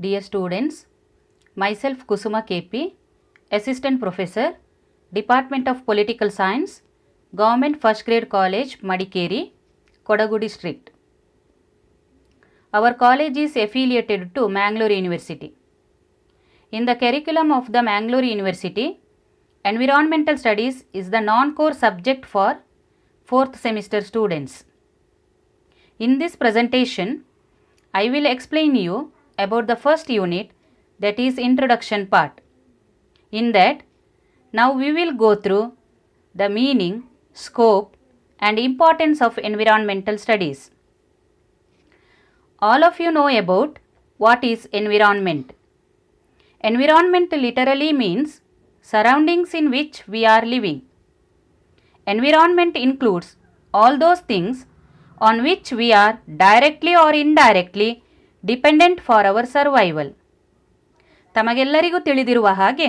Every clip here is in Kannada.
Dear students, myself Kusuma KP, Assistant Professor, Department of Political Science, Government First Grade College, Madikeri, Kodagu District. Our college is affiliated to Mangalore University. In the curriculum of the Mangalore University, Environmental Studies is the non-core subject for 4th semester students. In this presentation, I will explain you about the first unit, that is introduction part. In that, now we will go through the meaning, scope and importance of environmental studies. All of you know about what is environment. Environment literally means surroundings in which we are living. Environment includes all those things on which we are directly or indirectly dependent for our survival. ತಮಗೆಲ್ಲರಿಗೂ ತಿಳಿದಿರುವ ಹಾಗೆ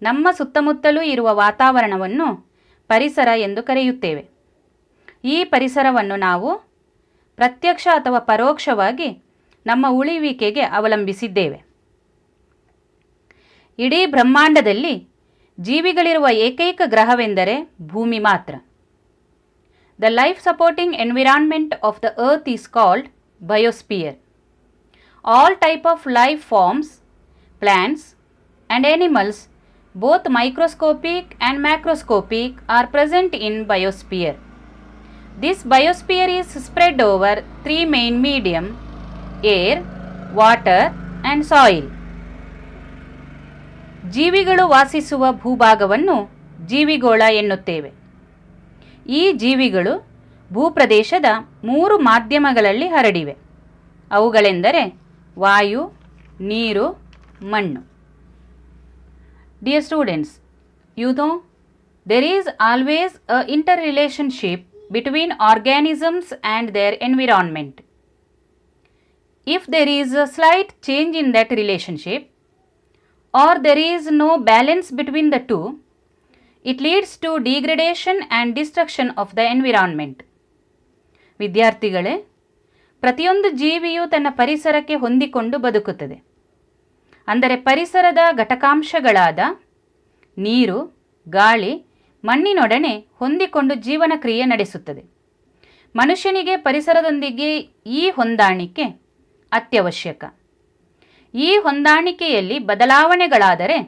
ನಮ್ಮ ಸುತ್ತಮುತ್ತಲೂ ಇರುವ ವಾತಾವರಣವನ್ನು ಪರಿಸರ ಎಂದು ಕರೆಯುತ್ತೇವೆ. ಈ ಪರಿಸರವನ್ನು ನಾವು ಪ್ರತ್ಯಕ್ಷ ಅಥವಾ ಪರೋಕ್ಷವಾಗಿ ನಮ್ಮ ಉಳಿವಿಕೆಗೆ ಅವಲಂಬಿಸಿದ್ದೇವೆ. ಇಡೀ ಬ್ರಹ್ಮಾಂಡದಲ್ಲಿ ಜೀವಿಗಳಿರುವ ಏಕೈಕ ಗ್ರಹವೆಂದರೆ ಭೂಮಿ ಮಾತ್ರ. The life supporting environment of the earth is called biosphere. All type of life forms, plants and animals, both microscopic and macroscopic, are present in biosphere. This biosphere is spread over 3 main medium: air, water and soil. ಜೀವಿಗಳು ವಾಸಿಸುವ ಭೂಭಾಗವನ್ನು ಜೀವಿಗೋಳ ಎನ್ನುತ್ತೇವೆ. ಈ ಜೀವಿಗಳು ಭೂಪ್ರದೇಶದ 3 ಮಾಧ್ಯಮಗಳಲ್ಲಿ ಹರಡಿವೆ. ಅವುಗಳೆಂದರೆ ವಾಯು, ನೀರು, ಮಣ್ಣು. Dear students, you know there is always a interrelationship between organisms and their environment. If there is a slight change in that relationship or there is no balance between the two, it leads to degradation and destruction of the environment. ವಿದ್ಯಾರ್ಥಿಗಳೇ, ಪ್ರತಿಯೊಂದು ಜೀವಿಯು ತನ್ನ ಪರಿಸರಕ್ಕೆ ಹೊಂದಿಕೊಂಡು ಬದುಕುತ್ತದೆ. ಅಂದರೆ ಪರಿಸರದ ಘಟಕಾಂಶಗಳಾದ ನೀರು, ಗಾಳಿ, ಮಣ್ಣಿನೊಡನೆ ಹೊಂದಿಕೊಂಡು ಜೀವನ ಕ್ರಿಯೆ ನಡೆಸುತ್ತದೆ. ಮನುಷ್ಯನಿಗೆ ಪರಿಸರದೊಂದಿಗೆ ಈ ಹೊಂದಾಣಿಕೆ ಅತ್ಯವಶ್ಯಕ. ಈ ಹೊಂದಾಣಿಕೆಯಲ್ಲಿ ಬದಲಾವಣೆಗಳಾದರೆ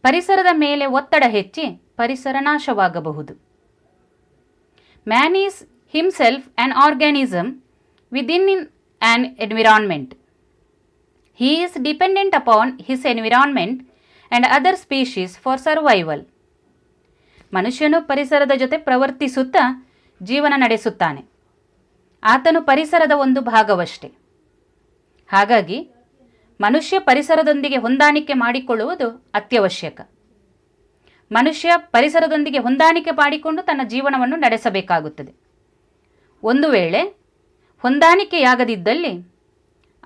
ಪರಿಸರದ ಮೇಲೆ ಒತ್ತಡ ಹೆಚ್ಚಿ ಪರಿಸರ ನಾಶವಾಗಬಹುದು. Man is himself an organism within an environment. He is dependent upon his environment and other species for survival. ಮನುಷ್ಯನು ಪರಿಸರದ ಜೊತೆ ಪ್ರವರ್ತಿಸುತ್ತಾ ಜೀವನ ನಡೆಸುತ್ತಾನೆ. ಆತನು ಪರಿಸರದ ಒಂದು ಭಾಗವಷ್ಟೇ. ಹಾಗಾಗಿ ಮನುಷ್ಯ ಪರಿಸರದೊಂದಿಗೆ ಹೊಂದಾಣಿಕೆ ಮಾಡಿಕೊಳ್ಳುವುದು ಅತ್ಯವಶ್ಯಕ. ಮನುಷ್ಯ ಪರಿಸರದೊಂದಿಗೆ ಹೊಂದಾಣಿಕೆ ಮಾಡಿಕೊಂಡು ತನ್ನ ಜೀವನವನ್ನು ನಡೆಸಬೇಕಾಗುತ್ತದೆ. ಒಂದು ವೇಳೆ ಹೊಂದಾಣಿಕೆಯಾಗದಿದ್ದಲ್ಲಿ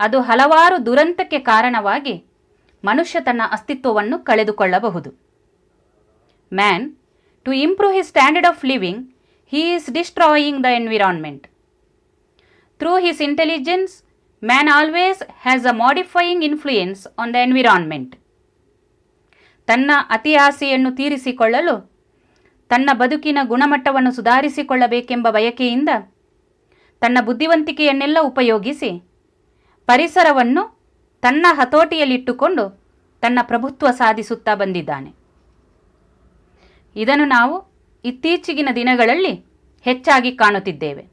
ಅದು ಹಲವಾರು ದುರಂತಕ್ಕೆ ಕಾರಣವಾಗಿ ಮನುಷ್ಯ ತನ್ನ ಅಸ್ತಿತ್ವವನ್ನು ಕಳೆದುಕೊಳ್ಳಬಹುದು. Man, to improve his standard of living, he is destroying the environment. Through his intelligence, man always has a modifying influence on the environment. ತನ್ನ ಅತಿ ಆಸೆಯನ್ನು ತೀರಿಸಿಕೊಳ್ಳಲು, ತನ್ನ ಬದುಕಿನ ಗುಣಮಟ್ಟವನ್ನು ಸುಧಾರಿಸಿಕೊಳ್ಳಬೇಕೆಂಬ ಬಯಕೆಯಿಂದ ತನ್ನ ಬುದ್ಧಿವಂತಿಕೆಯನ್ನೆಲ್ಲ ಉಪಯೋಗಿಸಿ ಪರಿಸರವನ್ನು ತನ್ನ ಹತೋಟಿಯಲ್ಲಿಟ್ಟುಕೊಂಡು ತನ್ನ ಪ್ರಭುತ್ವ ಸಾಧಿಸುತ್ತಾ ಬಂದಿದ್ದಾನೆ. ಇದನ್ನು ನಾವು ಇತ್ತೀಚಿನ ದಿನಗಳಲ್ಲಿ ಹೆಚ್ಚಾಗಿ ಕಾಣುತ್ತಿದ್ದೇವೆ.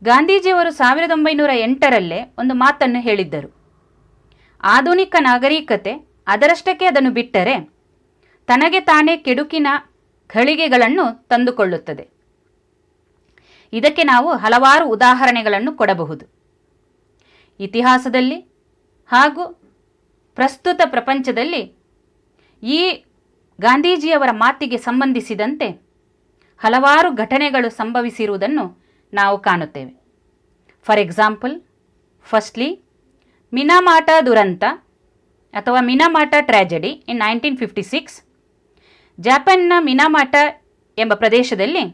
ಗಾಂಧೀಜಿಯವರು 1908ರಲ್ಲೇ ಒಂದು ಮಾತನ್ನು ಹೇಳಿದ್ದರು. ಆಧುನಿಕ ನಾಗರಿಕತೆ ಅದರಷ್ಟಕ್ಕೆ ಅದನ್ನು ಬಿಟ್ಟರೆ ತನಗೆ ತಾನೇ ಕೆಡುಕಿನ ಘಳಿಗೆಗಳನ್ನು ತಂದುಕೊಳ್ಳುತ್ತದೆ. ಇದಕ್ಕೆ ನಾವು ಹಲವಾರು ಉದಾಹರಣೆಗಳನ್ನು ಕೊಡಬಹುದು. ಇತಿಹಾಸದಲ್ಲಿ ಹಾಗೂ ಪ್ರಸ್ತುತ ಪ್ರಪಂಚದಲ್ಲಿ ಈ ಗಾಂಧೀಜಿಯವರ ಮಾತಿಗೆ ಸಂಬಂಧಿಸಿದಂತೆ ಹಲವಾರು ಘಟನೆಗಳು ಸಂಭವಿಸಿರುವುದನ್ನು ನಾವು ಕಾಣುತ್ತೇವೆ. ಫಾರ್ ಎಕ್ಸಾಂಪಲ್, ಫಸ್ಟ್ಲಿ ಮಿನಾಮಾಟ ದುರಂತ ಅಥವಾ ಮಿನಾಮಾಟ ಟ್ರ್ಯಾಜಡಿ ಇನ್ 1956. ಜಪಾನ್ನ ಮಿನಾಮಾಟ ಎಂಬ ಪ್ರದೇಶದಲ್ಲಿ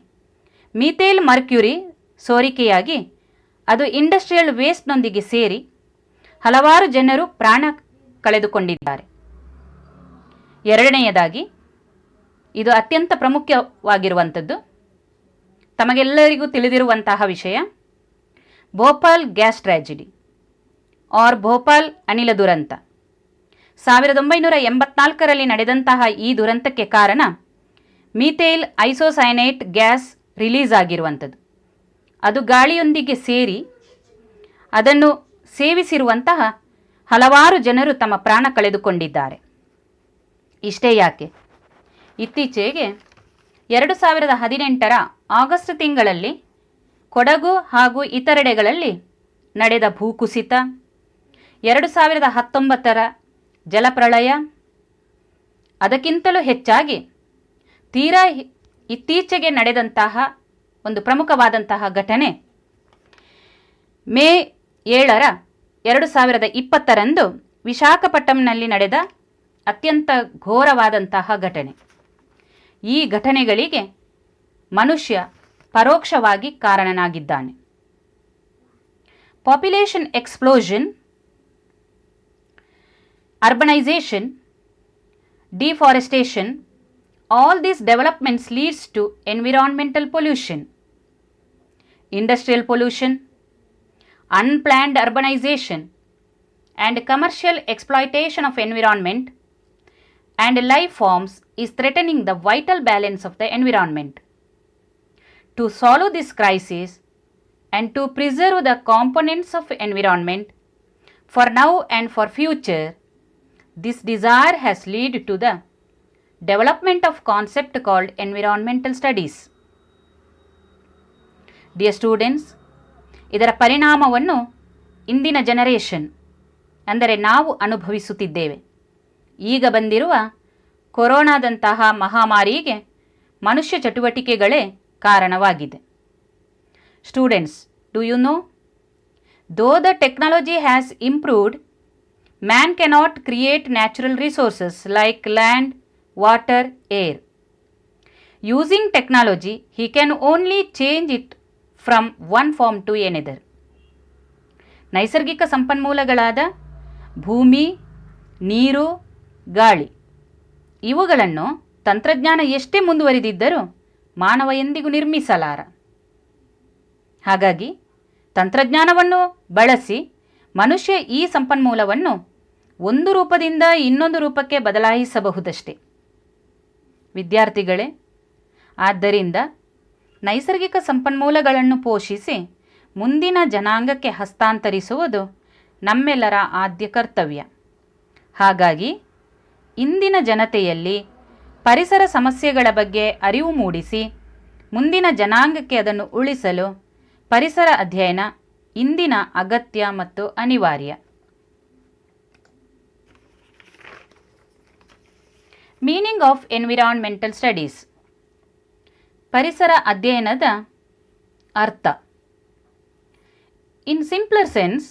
ಮೀಥೇಲ್ ಮರ್ಕ್ಯುರಿ ಸೋರಿಕೆಯಾಗಿ ಅದು ಇಂಡಸ್ಟ್ರಿಯಲ್ ವೇಸ್ಟ್ನೊಂದಿಗೆ ಸೇರಿ ಹಲವಾರು ಜನರು ಪ್ರಾಣ ಕಳೆದುಕೊಂಡಿದ್ದಾರೆ. ಎರಡನೆಯದಾಗಿ, ಇದು ಅತ್ಯಂತ ಪ್ರಮುಖವಾಗಿರುವಂಥದ್ದು, ತಮಗೆಲ್ಲರಿಗೂ ತಿಳಿದಿರುವಂತಹ ವಿಷಯ, Bhopal gas tragedy or Bhopal ಅನಿಲ ದುರಂತ. 1984ರಲ್ಲಿ ನಡೆದಂತಹ ಈ ದುರಂತಕ್ಕೆ ಕಾರಣ ಮೀಥೇಲ್ ಐಸೋಸೈನೇಟ್ ಗ್ಯಾಸ್ ರಿಲೀಸ್ ಆಗಿರುವಂಥದ್ದು. ಅದು ಗಾಳಿಯೊಂದಿಗೆ ಸೇರಿ ಅದನ್ನು ಸೇವಿಸಿರುವಂತಹ ಹಲವಾರು ಜನರು ತಮ್ಮ ಪ್ರಾಣ ಕಳೆದುಕೊಂಡಿದ್ದಾರೆ. ಇಷ್ಟೇ ಯಾಕೆ, ಇತ್ತೀಚೆಗೆ 2018ರ ಆಗಸ್ಟ್ ತಿಂಗಳಲ್ಲಿ ಕೊಡಗು ಹಾಗೂ ಇತರೆಡೆಗಳಲ್ಲಿ ನಡೆದ ಭೂಕುಸಿತ, 2019ರ ಜಲಪ್ರಳಯ, ಅದಕ್ಕಿಂತಲೂ ಹೆಚ್ಚಾಗಿ ತೀರಾ ಇತ್ತೀಚೆಗೆ ನಡೆದಂತಹ ಒಂದು ಪ್ರಮುಖವಾದಂತಹ ಘಟನೆ ಮೇ 7, 2020ರಂದು ವಿಶಾಖಪಟ್ಟಣಂನಲ್ಲಿ ನಡೆದ ಅತ್ಯಂತ ಘೋರವಾದಂತಹ ಘಟನೆ. ಈ ಘಟನೆಗಳಿಗೆ ಮನುಷ್ಯ ಪರೋಕ್ಷವಾಗಿ ಕಾರಣನಾಗಿದ್ದಾನೆ. Population explosion, urbanisation, deforestation, all these developments leads to environmental pollution, industrial pollution, unplanned urbanization and commercial exploitation of environment and life forms is threatening the vital balance of the environment. To solve this crisis and to preserve the components of environment for now and for future, this desire has led to the development of concept called environmental studies. Dear students, ಇದರ ಪರಿಣಾಮವನ್ನು ಇಂದಿನ ಜನರೇಷನ್ ಅಂದರೆ ನಾವು ಅನುಭವಿಸುತ್ತಿದ್ದೇವೆ. ಈಗ ಬಂದಿರುವ ಕೊರೋನಾದಂತಹ ಮಹಾಮಾರಿಗೆ ಮನುಷ್ಯ ಚಟುವಟಿಕೆಗಳೇ ಕಾರಣವಾಗಿದೆ. Students, do you know, though the technology has improved, man cannot create natural resources like land, water, air. Using technology, he can only change it from one form to another. ನೈಸರ್ಗಿಕ ಸಂಪನ್ಮೂಲಗಳಾದ ಭೂಮಿ, ನೀರು, ಗಾಳಿ ಇವುಗಳನ್ನು ತಂತ್ರಜ್ಞಾನ ಎಷ್ಟೇ ಮುಂದುವರಿದಿದ್ದರೂ ಮಾನವ ಎಂದಿಗೂ ನಿರ್ಮಿಸಲಾರ. ಹಾಗಾಗಿ ತಂತ್ರಜ್ಞಾನವನ್ನು ಬಳಸಿ ಮನುಷ್ಯ ಈ ಸಂಪನ್ಮೂಲವನ್ನು ಒಂದು ರೂಪದಿಂದ ಇನ್ನೊಂದು ರೂಪಕ್ಕೆ ಬದಲಾಯಿಸಬಹುದಷ್ಟೆ. ವಿದ್ಯಾರ್ಥಿಗಳೇ, ಆದ್ದರಿಂದ ನೈಸರ್ಗಿಕ ಸಂಪನ್ಮೂಲಗಳನ್ನು ಪೋಷಿಸಿ ಮುಂದಿನ ಜನಾಂಗಕ್ಕೆ ಹಸ್ತಾಂತರಿಸುವುದು ನಮ್ಮೆಲ್ಲರ ಆದ್ಯ ಕರ್ತವ್ಯ. ಹಾಗಾಗಿ ಇಂದಿನ ಜನತೆಯಲ್ಲಿ ಪರಿಸರ ಸಮಸ್ಯೆಗಳ ಬಗ್ಗೆ ಅರಿವು ಮೂಡಿಸಿ ಮುಂದಿನ ಜನಾಂಗಕ್ಕೆ ಅದನ್ನು ಉಳಿಸಲು ಪರಿಸರ ಅಧ್ಯಯನ ಇಂದಿನ ಅಗತ್ಯ ಮತ್ತು ಅನಿವಾರ್ಯ. Meaning of environmental studies. ಪರಿಸರ ಅಧ್ಯಯನದ ಅರ್ಥ. In simpler sense,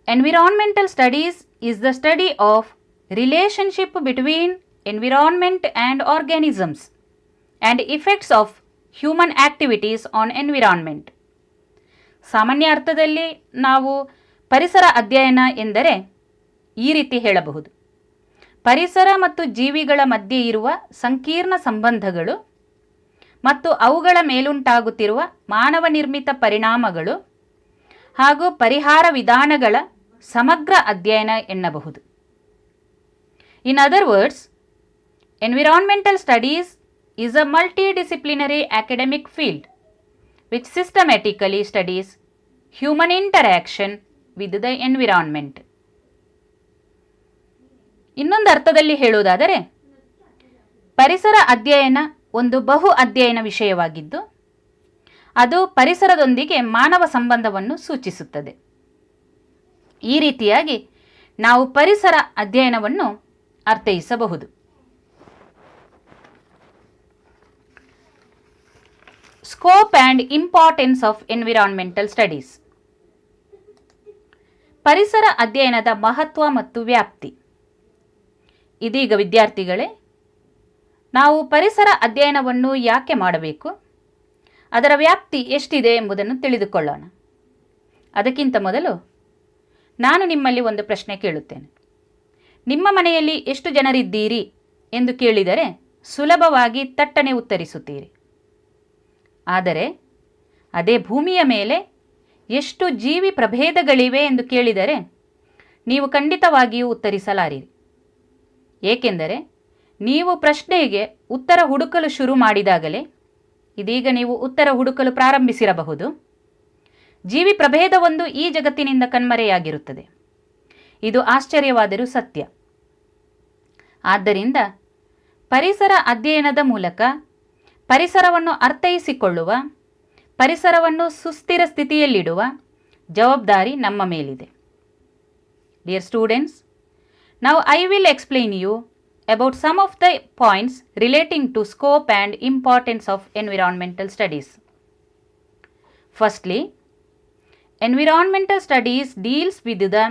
environmental studies is the study of relationship between environment and organisms and effects of human activities on environment. ಸಾಮಾನ್ಯ ಅರ್ಥದಲ್ಲಿ ನಾವು ಪರಿಸರ ಅಧ್ಯಯನ ಎಂದರೆ ಈ ರೀತಿ ಹೇಳಬಹುದು: ಪರಿಸರ ಮತ್ತು ಜೀವಿಗಳ ಮಧ್ಯೆ ಇರುವ ಸಂಕೀರ್ಣ ಸಂಬಂಧಗಳು ಮತ್ತು ಅವುಗಳ ಮೇಲುಂಟಾಗುತ್ತಿರುವ ಮಾನವ ನಿರ್ಮಿತ ಪರಿಣಾಮಗಳು ಹಾಗೂ ಪರಿಹಾರ ವಿಧಾನಗಳ ಸಮಗ್ರ ಅಧ್ಯಯನ ಎನ್ನಬಹುದು. In other words, environmental studies is a multidisciplinary academic field which systematically studies human interaction with the environment. ಇನ್ನೊಂದು ಅರ್ಥದಲ್ಲಿ ಹೇಳುವುದಾದರೆ, ಪರಿಸರ ಅಧ್ಯಯನ ಒಂದು ಬಹು ಅಧ್ಯಯನ ವಿಷಯವಾಗಿದ್ದು ಅದು ಪರಿಸರದೊಂದಿಗೆ ಮಾನವ ಸಂಬಂಧವನ್ನು ಸೂಚಿಸುತ್ತದೆ. ಈ ರೀತಿಯಾಗಿ ನಾವು ಪರಿಸರ ಅಧ್ಯಯನವನ್ನು ಅರ್ಥೈಸಬಹುದು. Scope and importance of environmental studies. ಪರಿಸರ ಅಧ್ಯಯನದ ಮಹತ್ವ ಮತ್ತು ವ್ಯಾಪ್ತಿ. ಇದೀಗ ವಿದ್ಯಾರ್ಥಿಗಳೇ, ನಾವು ಪರಿಸರ ಅಧ್ಯಯನವನ್ನು ಯಾಕೆ ಮಾಡಬೇಕು, ಅದರ ವ್ಯಾಪ್ತಿ ಎಷ್ಟಿದೆ ಎಂಬುದನ್ನು ತಿಳಿದುಕೊಳ್ಳೋಣ. ಅದಕ್ಕಿಂತ ಮೊದಲು ನಾನು ನಿಮ್ಮಲ್ಲಿ ಒಂದು ಪ್ರಶ್ನೆ ಕೇಳುತ್ತೇನೆ. ನಿಮ್ಮ ಮನೆಯಲ್ಲಿ ಎಷ್ಟು ಜನರಿದ್ದೀರಿ ಎಂದು ಕೇಳಿದರೆ ಸುಲಭವಾಗಿ ತಟ್ಟನೆ ಉತ್ತರಿಸುತ್ತೀರಿ. ಆದರೆ ಅದೇ ಭೂಮಿಯ ಮೇಲೆ ಎಷ್ಟು ಜೀವಿ ಪ್ರಭೇದಗಳಿವೆ ಎಂದು ಕೇಳಿದರೆ ನೀವು ಖಂಡಿತವಾಗಿಯೂ ಉತ್ತರಿಸಲಾರಿರಿ. ಏಕೆಂದರೆ ನೀವು ಪ್ರಶ್ನೆಗೆ ಉತ್ತರ ಹುಡುಕಲು ಶುರು ಮಾಡಿದಾಗಲೇ, ಇದೀಗ ನೀವು ಉತ್ತರ ಹುಡುಕಲು ಪ್ರಾರಂಭಿಸಿರಬಹುದು, ಜೀವಿ ಪ್ರಭೇದವೊಂದು ಈ ಜಗತ್ತಿನಿಂದ ಕಣ್ಮರೆಯಾಗಿರುತ್ತದೆ. ಇದು ಆಶ್ಚರ್ಯವಾದರೂ ಸತ್ಯ. ಆದ್ದರಿಂದ ಪರಿಸರ ಅಧ್ಯಯನದ ಮೂಲಕ ಪರಿಸರವನ್ನು ಅರ್ಥೈಸಿಕೊಳ್ಳುವ, ಪರಿಸರವನ್ನು ಸುಸ್ಥಿರ ಸ್ಥಿತಿಯಲ್ಲಿಡುವ ಜವಾಬ್ದಾರಿ ನಮ್ಮ ಮೇಲಿದೆ. Dear students, now I will explain you about some of the points relating to scope and importance of environmental studies. Firstly, environmental studies deals with the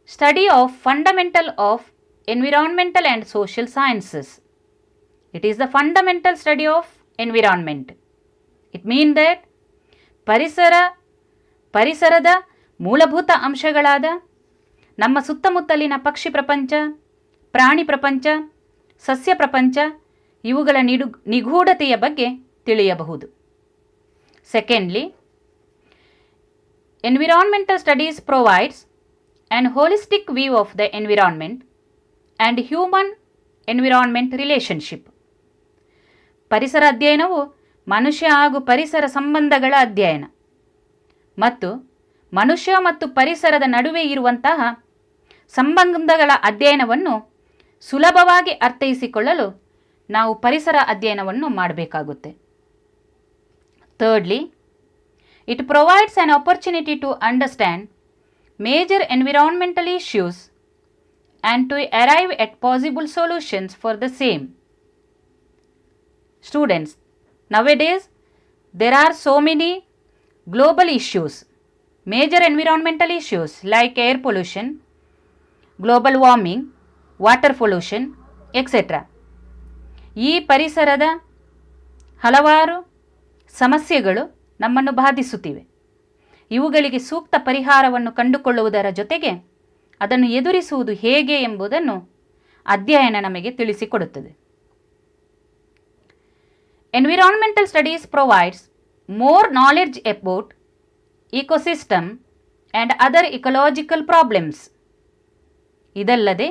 study of fundamental of environmental and social sciences. It is the fundamental study of environment. It means that ಪರಿಸರದ ಮೂಲಭೂತ ಅಂಶಗಳಾದ ನಮ್ಮ ಸುತ್ತಮುತ್ತಲಿನ ಪಕ್ಷಿ ಪ್ರಪಂಚ, ಪ್ರಾಣಿ ಪ್ರಪಂಚ, ಸಸ್ಯ ಪ್ರಪಂಚ ಇವುಗಳ ನಿಗೂಢತೆಯ ಬಗ್ಗೆ ತಿಳಿಯಬಹುದು. Secondly, environmental studies provides an holistic view of the environment and human environment relationship. ಪರಿಸರ ಅಧ್ಯಯನವು ಮನುಷ್ಯ ಹಾಗೂ ಪರಿಸರ ಸಂಬಂಧಗಳ ಅಧ್ಯಯನ ಮತ್ತು ಮನುಷ್ಯ ಮತ್ತು ಪರಿಸರದ ನಡುವೆ ಇರುವಂತಹ ಸಂಬಂಧಗಳ ಅಧ್ಯಯನವನ್ನು ಸುಲಭವಾಗಿ ಅರ್ಥೈಸಿಕೊಳ್ಳಲು ನಾವು ಪರಿಸರ ಅಧ್ಯಯನವನ್ನು ಮಾಡಬೇಕಾಗುತ್ತೆ. Thirdly, it provides an opportunity to understand major environmental issues and to arrive at possible solutions for the same. Students, nowadays there are so many global issues, major environmental issues like air pollution, global warming, water pollution, etc. ಈ ಪರಿಸರದ ಹಲವಾರು ಸಮಸ್ಯೆಗಳು ನಮ್ಮನ್ನು ಬಾಧಿಸುತ್ತಿವೆ. ಇವುಗಳಿಗೆ ಸೂಕ್ತ ಪರಿಹಾರವನ್ನು ಕಂಡುಕೊಳ್ಳುವುದರ ಜೊತೆಗೆ ಅದನ್ನು ಎದುರಿಸುವುದು ಹೇಗೆ ಎಂಬುದನ್ನು ಅಧ್ಯಯನ ನಮಗೆ ತಿಳಿಸಿಕೊಡುತ್ತದೆ. Environmental studies provides more knowledge about ecosystem and other ecological problems. ಇದಲ್ಲದೆ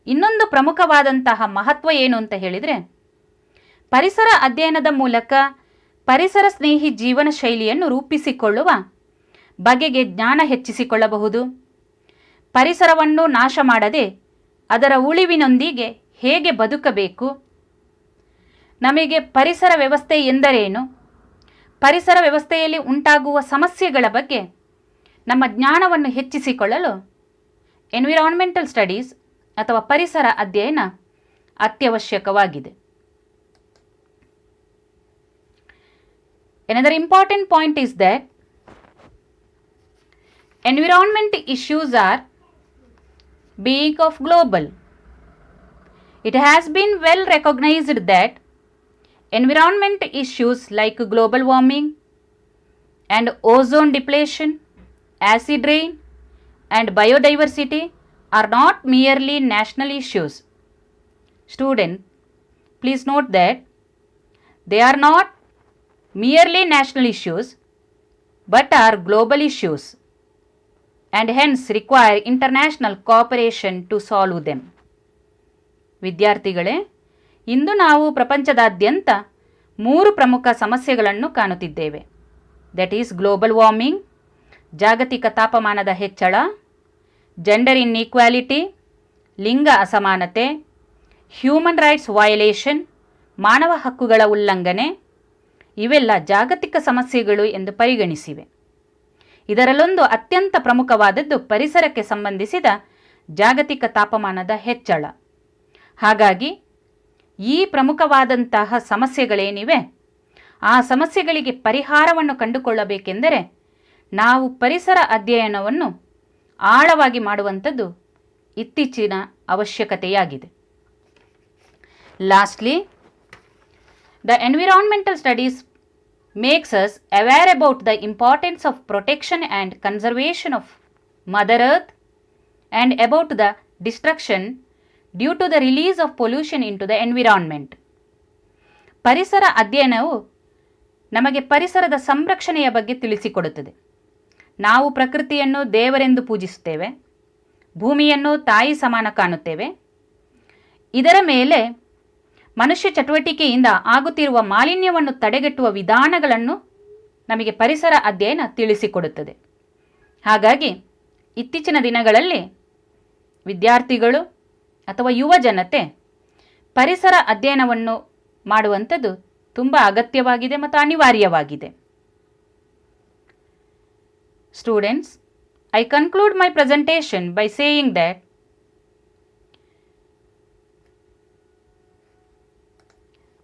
ಇನ್ನೊಂದು ಪ್ರಮುಖವಾದಂತಹ ಮಹತ್ವ ಏನು ಅಂತ ಹೇಳಿದರೆ, ಪರಿಸರ ಅಧ್ಯಯನದ ಮೂಲಕ ಪರಿಸರ ಸ್ನೇಹಿ ಜೀವನ ಶೈಲಿಯನ್ನು ರೂಪಿಸಿಕೊಳ್ಳುವ ಬಗೆಗೆ ಜ್ಞಾನ ಹೆಚ್ಚಿಸಿಕೊಳ್ಳಬಹುದು. ಪರಿಸರವನ್ನು ನಾಶ ಮಾಡದೆ ಅದರ ಉಳಿವಿನೊಂದಿಗೆ ಹೇಗೆ ಬದುಕಬೇಕು, ನಮಗೆ ಪರಿಸರ ವ್ಯವಸ್ಥೆ ಎಂದರೇನು, ಪರಿಸರ ವ್ಯವಸ್ಥೆಯಲ್ಲಿ ಉಂಟಾಗುವ ಸಮಸ್ಯೆಗಳ ಬಗ್ಗೆ ನಮ್ಮ ಜ್ಞಾನವನ್ನು ಹೆಚ್ಚಿಸಿಕೊಳ್ಳಲು ಎನ್ವಿರಾನ್ಮೆಂಟಲ್ ಸ್ಟಡೀಸ್ ಅಥವಾ ಪರಿಸರ ಅಧ್ಯಯನ ಅತ್ಯವಶ್ಯಕವಾಗಿದೆ. Another important point is that environment issues are being of global. It has been well recognized that environment issues like global warming and ozone depletion, acid rain and biodiversity are not merely national issues. Student, please note that they are not merely national issues but are global issues and hence require international cooperation to solve them. ವಿದ್ಯಾರ್ಥಿಗಳೇ, ಇಂದು ನಾವು ಪ್ರಪಂಚದಾದ್ಯಂತ 3 ಪ್ರಮುಖ ಸಮಸ್ಯೆಗಳನ್ನು ಕಾಣುತ್ತಿದ್ದೇವೆ. ದಟ್ ಈಸ್ ಗ್ಲೋಬಲ್ ವಾರ್ಮಿಂಗ್, ಜಾಗತಿಕ ತಾಪಮಾನದ ಹೆಚ್ಚಳ, ಜೆಂಡರ್ ಇನ್ಈಕ್ವಾಲಿಟಿ, ಲಿಂಗ ಅಸಮಾನತೆ, ಹ್ಯೂಮನ್ ರೈಟ್ಸ್ ವಯೋಲೇಷನ್, ಮಾನವ ಹಕ್ಕುಗಳ ಉಲ್ಲಂಘನೆ ಇವೆಲ್ಲ ಜಾಗತಿಕ ಸಮಸ್ಯೆಗಳು ಎಂದು ಪರಿಗಣಿಸಿವೆ. ಇದರಲ್ಲೊಂದು ಅತ್ಯಂತ ಪ್ರಮುಖವಾದದ್ದು ಪರಿಸರಕ್ಕೆ ಸಂಬಂಧಿಸಿದ ಜಾಗತಿಕ ತಾಪಮಾನದ ಹೆಚ್ಚಳ. ಹಾಗಾಗಿ ಈ ಪ್ರಮುಖವಾದಂತಹ ಸಮಸ್ಯೆಗಳೇನಿವೆ ಆ ಸಮಸ್ಯೆಗಳಿಗೆ ಪರಿಹಾರವನ್ನು ಕಂಡುಕೊಳ್ಳಬೇಕೆಂದರೆ ನಾವು ಪರಿಸರ ಅಧ್ಯಯನವನ್ನು ಆಳವಾಗಿ ಮಾಡುವಂಥದ್ದು ಇತ್ತೀಚಿನ ಅವಶ್ಯಕತೆಯಾಗಿದೆ. Lastly, the environmental studies makes us aware about the importance of protection and conservation of Mother Earth and about the destruction due to the release of pollution into the environment. ಪರಿಸರ ಅಧ್ಯಯನವು ನಮಗೆ ಪರಿಸರದ ಸಂರಕ್ಷಣೆಯ ಬಗ್ಗೆ ತಿಳಿಸಿಕೊಡುತ್ತದೆ. ನಾವು ಪ್ರಕೃತಿಯನ್ನು ದೇವರೆಂದು ಪೂಜಿಸುತ್ತೇವೆ, ಭೂಮಿಯನ್ನು ತಾಯಿ ಸಮಾನ ಕಾಣುತ್ತೇವೆ. ಇದರ ಮೇಲೆ ಮನುಷ್ಯ ಚಟುವಟಿಕೆಯಿಂದ ಆಗುತ್ತಿರುವ ಮಾಲಿನ್ಯವನ್ನು ತಡೆಗಟ್ಟುವ ವಿಧಾನಗಳನ್ನು ನಮಗೆ ಪರಿಸರ ಅಧ್ಯಯನ ತಿಳಿಸಿಕೊಡುತ್ತದೆ. ಹಾಗಾಗಿ ಇತ್ತೀಚಿನ ದಿನಗಳಲ್ಲಿ ವಿದ್ಯಾರ್ಥಿಗಳು ಅಥವಾ ಯುವ ಜನತೆ ಪರಿಸರ ಅಧ್ಯಯನವನ್ನು ಮಾಡುವಂಥದ್ದು ತುಂಬ ಅಗತ್ಯವಾಗಿದೆ ಮತ್ತು ಅನಿವಾರ್ಯವಾಗಿದೆ. Students, I conclude my presentation by saying that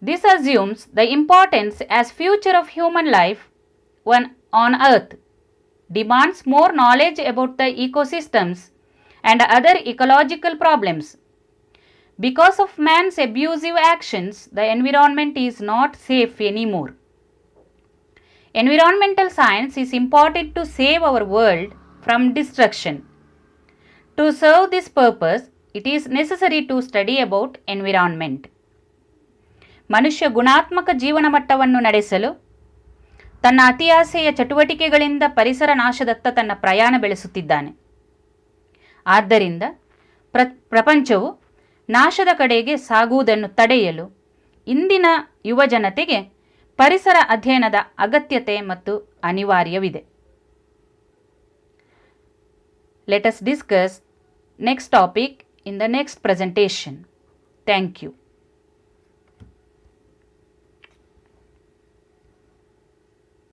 this assumes the importance as future of human life on earth demands more knowledge about the ecosystems and other ecological problems. Because of man's abusive actions, the environment is not safe anymore. Environmental science is important to save our world from destruction. To serve this purpose, it is necessary to study about environment. ಮನುಷ್ಯ ಗುಣಾತ್ಮಕ ಜೀವನ ಮಟ್ಟವನ್ನು ನಡೆಸಲು ತನ್ನ ಅತಿಯಾಸೆಯ ಚಟುವಟಿಕೆಗಳಿಂದ ಪರಿಸರ ನಾಶದತ್ತ ತನ್ನ ಪ್ರಯಾಣ ಬೆಳೆಸುತ್ತಿದ್ದಾನೆ. ಆದ್ದರಿಂದ ಪ್ರಪಂಚವು ನಾಶದ ಕಡೆಗೆ ಸಾಗುವುದನ್ನು ತಡೆಯಲು ಇಂದಿನ ಯುವ ಜನತೆಗೆ ಪರಿಸರ ಅಧ್ಯಯನದ ಅಗತ್ಯತೆ ಮತ್ತು ಅನಿವಾರ್ಯವಿದೆ. Let us discuss next topic in the next presentation. Thank you.